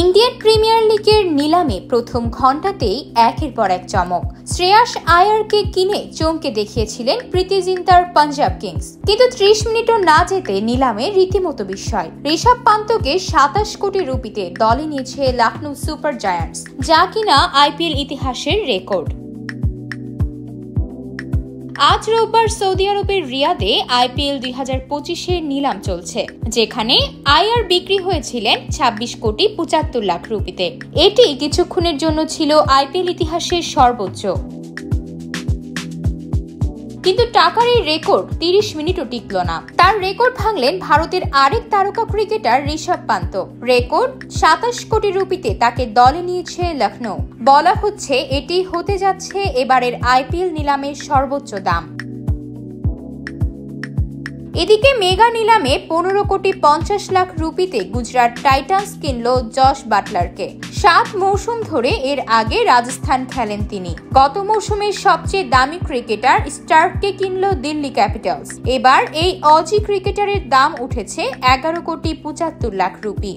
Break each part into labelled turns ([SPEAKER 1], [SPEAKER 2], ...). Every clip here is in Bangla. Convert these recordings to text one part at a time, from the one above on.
[SPEAKER 1] ইন্ডিয়ান প্রিমিয়ার লিগের নিলামে প্রথম ঘণ্টাতেই একের পর এক চমক। শ্রেয়াস আয়ারকে কিনে চমকে দেখিয়েছিলেন প্রীতি জিন্তার পাঞ্জাব কিংস, কিন্তু ৩০ মিনিটও না যেতে নিলামে রীতিমতো বিস্ময়। ঋষভ পান্তকে ২৭ কোটি রুপিতে দলে নিয়েছে লখনৌ সুপার জায়ান্টস, যা কিনা আইপিএল ইতিহাসের রেকর্ড। আজ রোববার সৌদি আরবের রিয়াদে আইপিএল ২০২৫-এর নিলাম চলছে, যেখানে আয়ার বিক্রি হয়েছিলেন ২৬ কোটি ৭৫ লাখ রুপিতে। এটি কিছুক্ষণের জন্য ছিল আইপিএল ইতিহাসের সর্বোচ্চ, কিন্তু টাকার এই রেকর্ড ৩০ মিনিটও টিকল না। তার রেকর্ড ভাঙলেন ভারতের আরেক তারকা ক্রিকেটার ঋষভ পান্ত। রেকর্ড ২৭ কোটি রুপিতে তাকে দলে নিয়েছে লখনৌ। বলা হচ্ছে এটি হতে যাচ্ছে এবারের আইপিএল নিলামের সর্বোচ্চ দাম। এদিকে মেগা নিলামে ১৫ কোটি ৫০ লাখ রুপিতে গুজরাট টাইটান্স কিনল জস বাটলারকে। ৭ মৌসুম ধরে এর আগে রাজস্থান খেলেন তিনি। গত মৌসুমের সবচেয়ে দামি ক্রিকেটার স্টার্ককে কিনল দিল্লি ক্যাপিটালস। এবার এই অজি ক্রিকেটারের দাম উঠেছে ১১ কোটি ৭৫ লাখ রুপি।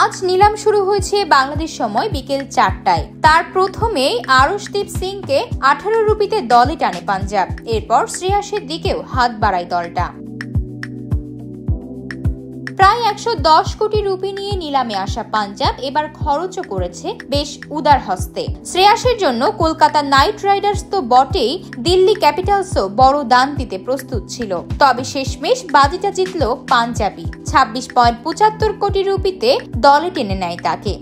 [SPEAKER 1] আজ নিলাম শুরু হয়েছে বাংলাদেশ সময় বিকেল ৪টায়। তার প্রথমেই আরশদীপ সিংকে ১৮ রুপিতে দলে টানে পাঞ্জাব। এরপর শ্রেয়াসের দিকেও হাত বাড়ায় দলটা। প্রায় ১১০ কোটি রুপি নিয়ে নিলামে আসা পাঞ্জাব এবার খরচও করেছে বেশ উদার হস্তে। শ্রেয়াসের জন্য কলকাতা নাইট রাইডার্স তো বটেই, দিল্লি ক্যাপিটালসও বড় দান দিতে প্রস্তুত ছিল। তবে শেষমেশ বাজিটা জিতল পাঞ্জাবি। ২৬.৭৫ কোটি রুপিতে দলে টেনে নেয় তাকে।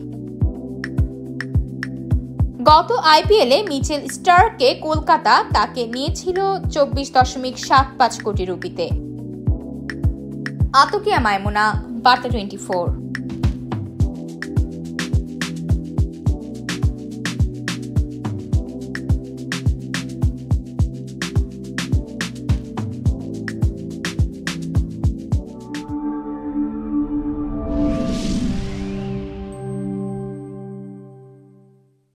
[SPEAKER 1] গত আইপিএলে মিচেল স্টার্ককে কলকাতা তাকে নিয়েছিল ২৪.৭৫ কোটি রুপিতে। আতকিয়া মাইমুনা, বার্তা 24।